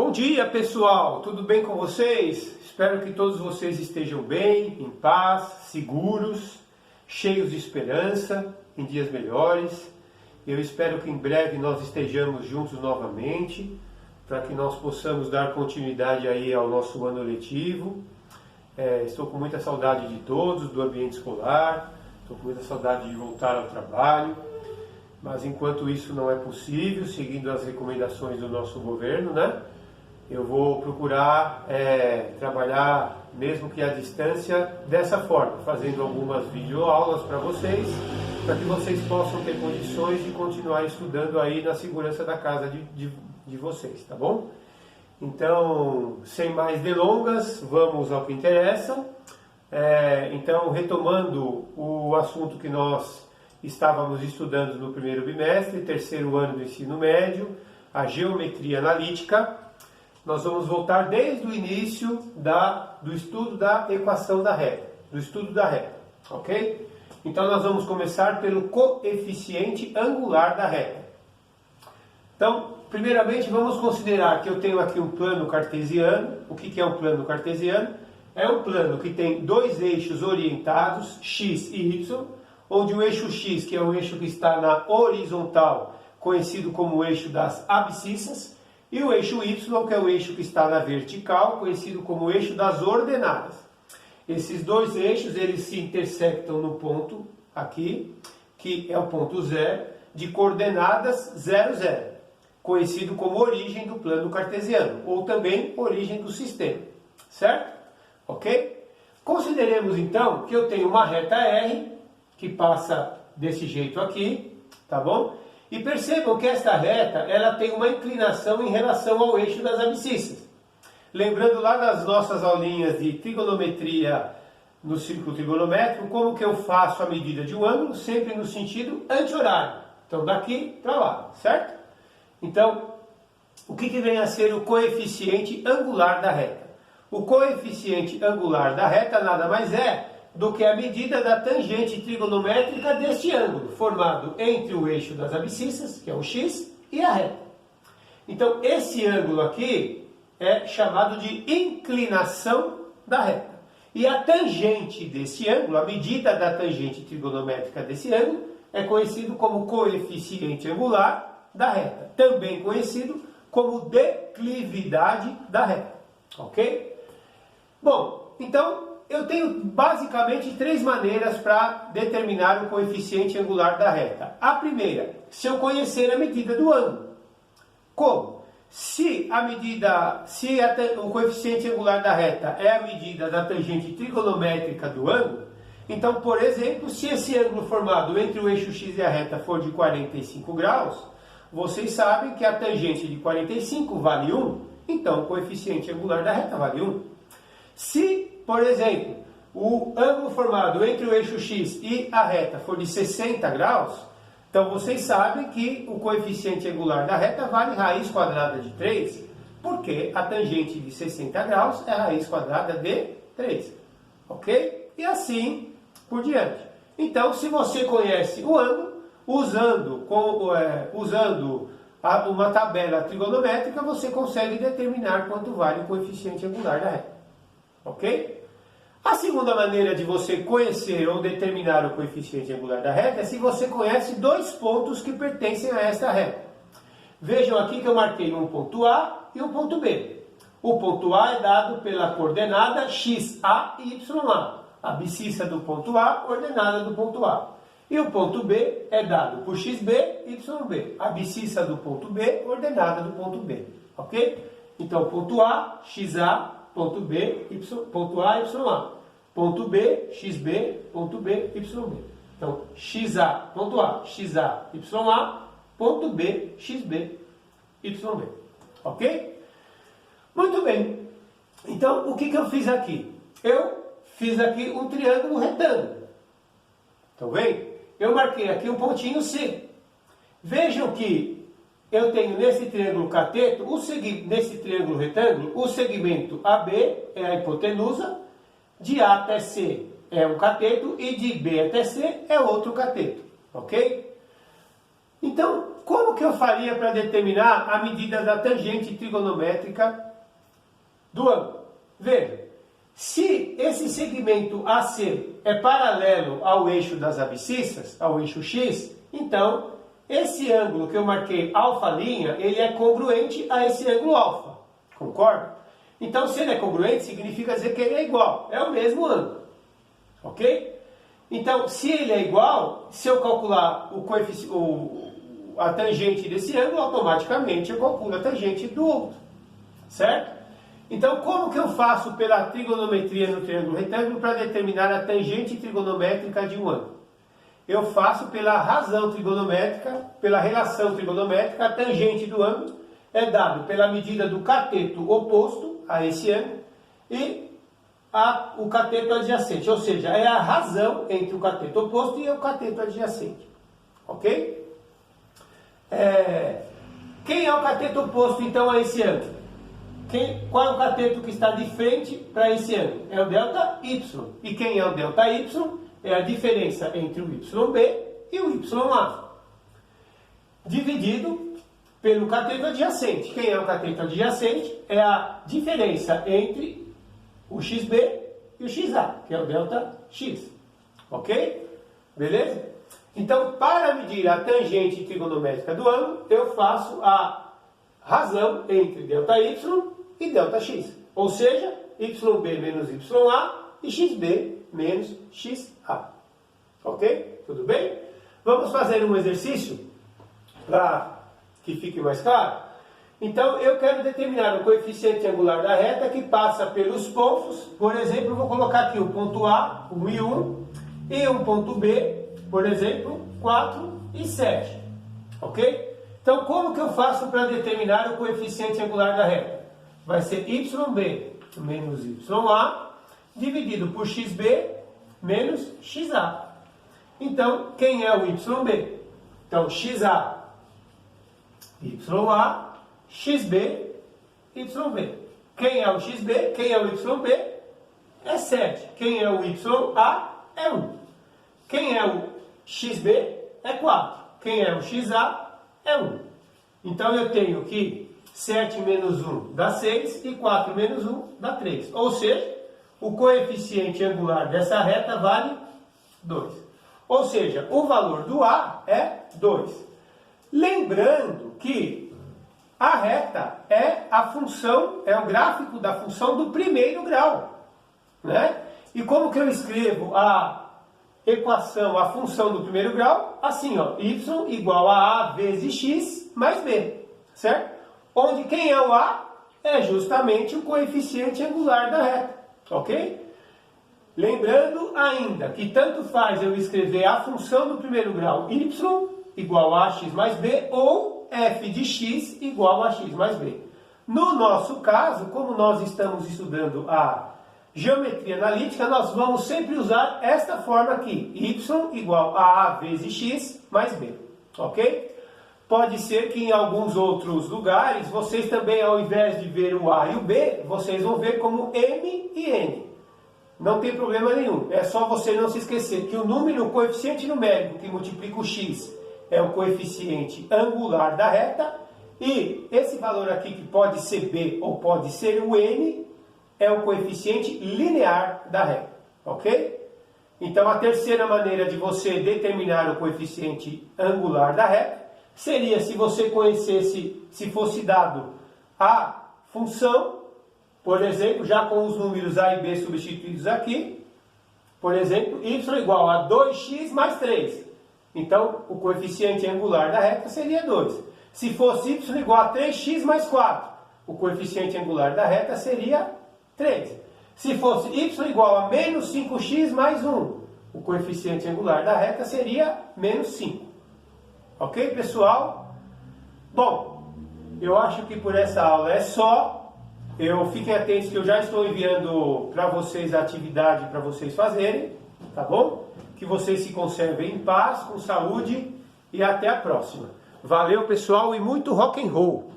Bom dia, pessoal! Tudo bem com vocês? Espero que todos vocês estejam bem, em paz, seguros, cheios de esperança, em dias melhores. Eu espero que em breve nós estejamos juntos novamente, para que nós possamos dar continuidade aí ao nosso ano letivo. Estou com muita saudade de todos, do ambiente escolar, estou com muita saudade de voltar ao trabalho. Mas enquanto isso não é possível, seguindo as recomendações do nosso governo, né? Eu vou procurar trabalhar, mesmo que à distância, dessa forma, fazendo algumas videoaulas para vocês, para que vocês possam ter condições de continuar estudando aí na segurança da casa de vocês, tá bom? Então, sem mais delongas, vamos ao que interessa. Então, retomando o assunto que nós estávamos estudando no primeiro bimestre, terceiro ano do ensino médio, a geometria analítica. Nós vamos voltar desde o início do estudo da equação da reta, ok? Então nós vamos começar pelo coeficiente angular da reta. Então, primeiramente vamos considerar que eu tenho aqui um plano cartesiano. O que é um plano cartesiano? É um plano que tem dois eixos orientados, x e y, onde o eixo x, que é o eixo que está na horizontal, conhecido como o eixo das abscissas, e o eixo y, que é o eixo que está na vertical, conhecido como o eixo das ordenadas. Esses dois eixos, eles se intersectam no ponto aqui, que é o ponto zero, de coordenadas 0, 0, conhecido como origem do plano cartesiano, ou também origem do sistema, certo? Ok? Consideremos então que eu tenho uma reta R, que passa desse jeito aqui, tá bom? E percebam que esta reta, ela tem uma inclinação em relação ao eixo das abscissas. Lembrando lá das nossas aulinhas de trigonometria no círculo trigonométrico, como que eu faço a medida de um ângulo, sempre no sentido anti-horário. Então daqui para lá, certo? Então, o que vem a ser o coeficiente angular da reta? O coeficiente angular da reta nada mais é do que a medida da tangente trigonométrica deste ângulo, formado entre o eixo das abscissas, que é o x, e a reta. Então, esse ângulo aqui é chamado de inclinação da reta. E a tangente desse ângulo, a medida da tangente trigonométrica desse ângulo, é conhecido como coeficiente angular da reta, também conhecido como declividade da reta. Ok? Bom, então, eu tenho basicamente três maneiras para determinar o coeficiente angular da reta. A primeira, se eu conhecer a medida do ângulo. Como? Se o coeficiente angular da reta é a medida da tangente trigonométrica do ângulo, então, por exemplo, se esse ângulo formado entre o eixo x e a reta for de 45 graus, vocês sabem que a tangente de 45 vale 1, então o coeficiente angular da reta vale 1. Se, por exemplo, o ângulo formado entre o eixo x e a reta for de 60 graus, então vocês sabem que o coeficiente angular da reta vale raiz quadrada de 3, porque a tangente de 60 graus é raiz quadrada de 3. Ok? E assim por diante. Então, se você conhece o ângulo, usando uma tabela trigonométrica, você consegue determinar quanto vale o coeficiente angular da reta. Ok? A segunda maneira de você conhecer ou determinar o coeficiente angular da reta é se você conhece dois pontos que pertencem a esta reta. Vejam aqui que eu marquei um ponto A e um ponto B. O ponto A é dado pela coordenada XA e YA. A abscissa do ponto A, ordenada do ponto A. E o ponto B é dado por XB e YB. A abscissa do ponto B, ordenada do ponto B. Ok? Então, ponto A, XA, ponto B, ponto A, YA. Ponto B, XB, ponto B, YB. Então, XA, ponto A, XA, YA, ponto B, XB, YB. Ok? Muito bem. Então, o que eu fiz aqui? Eu fiz aqui um triângulo retângulo. Estão vendo? Eu marquei aqui um pontinho C. Vejam que eu tenho nesse triângulo cateto, nesse triângulo retângulo, o segmento AB é a hipotenusa, de A até C é um cateto e de B até C é outro cateto. Ok? Então, como que eu faria para determinar a medida da tangente trigonométrica do ângulo? Veja, se esse segmento AC é paralelo ao eixo das abscissas, ao eixo X, então esse ângulo que eu marquei alfa', ele é congruente a esse ângulo alfa. Concorda? Então, se ele é congruente, significa dizer que ele é igual. É o mesmo ângulo. Ok? Então, se ele é igual, se eu calcular a tangente desse ângulo, automaticamente eu calculo a tangente do outro. Certo? Então, como que eu faço pela trigonometria no triângulo retângulo para determinar a tangente trigonométrica de um ângulo? Eu faço pela razão trigonométrica, pela relação trigonométrica, a tangente do ângulo é dado pela medida do cateto oposto a esse ângulo e o cateto adjacente, ou seja, é a razão entre o cateto oposto e o cateto adjacente. Ok? Quem é o cateto oposto, então, a esse ângulo? Qual é o cateto que está de frente para esse ângulo? É o delta Y. E quem é o delta Y? É a diferença entre o YB e o YA. Dividido pelo cateto adjacente. Quem é o cateto adjacente? É a diferença entre o XB e o XA, que é o delta X. Ok? Beleza? Então, para medir a tangente trigonométrica do ângulo, eu faço a razão entre delta Y e delta X. Ou seja, YB menos YA e XB menos XA. Ok? Tudo bem? Vamos fazer um exercício para que fique mais claro. Então, eu quero determinar o coeficiente angular da reta que passa pelos pontos. Por exemplo, eu vou colocar aqui o ponto A, 1 e 1, e um ponto B, por exemplo, 4 e 7. Ok? Então, como que eu faço para determinar o coeficiente angular da reta? Vai ser YB menos YA dividido por XB menos XA. Então, quem é o YB? Então, XA, YA, XB, YB. Quem é o XB? Quem é o YB? É 7. Quem é o YA? É 1. Quem é o XB? É 4. Quem é o XA? É 1. Então, eu tenho que 7 menos 1 dá 6 e 4 menos 1 dá 3. Ou seja, o coeficiente angular dessa reta vale 2. Ou seja, o valor do A é 2. Lembrando que a reta é a função, é o gráfico da função do primeiro grau. Né? E como que eu escrevo a equação, a função do primeiro grau? Assim, ó, y igual a A vezes x mais b. Certo? Onde quem é o A é justamente o coeficiente angular da reta. Ok? Lembrando ainda que tanto faz eu escrever a função do primeiro grau y igual a x mais b ou f de x igual a x mais b. No nosso caso, como nós estamos estudando a geometria analítica, nós vamos sempre usar esta forma aqui, y igual a A vezes x mais b. Ok? Pode ser que em alguns outros lugares, vocês também, ao invés de ver o A e o B, vocês vão ver como M e N. Não tem problema nenhum. É só você não se esquecer que o número, o coeficiente numérico que multiplica o x é o coeficiente angular da reta. E esse valor aqui, que pode ser B ou pode ser o N, é o coeficiente linear da reta. Ok? Então, a terceira maneira de você determinar o coeficiente angular da reta seria se você conhecesse, se fosse dado a função, por exemplo, já com os números A e B substituídos aqui, por exemplo, y igual a 2x mais 3. Então, o coeficiente angular da reta seria 2. Se fosse y igual a 3x mais 4, o coeficiente angular da reta seria 3. Se fosse y igual a menos 5x mais 1, o coeficiente angular da reta seria menos 5. Ok, pessoal? Bom, eu acho que por essa aula é só. Fiquem atentos que eu já estou enviando para vocês a atividade para vocês fazerem, tá bom? Que vocês se conservem em paz, com saúde e até a próxima. Valeu, pessoal, e muito rock and roll!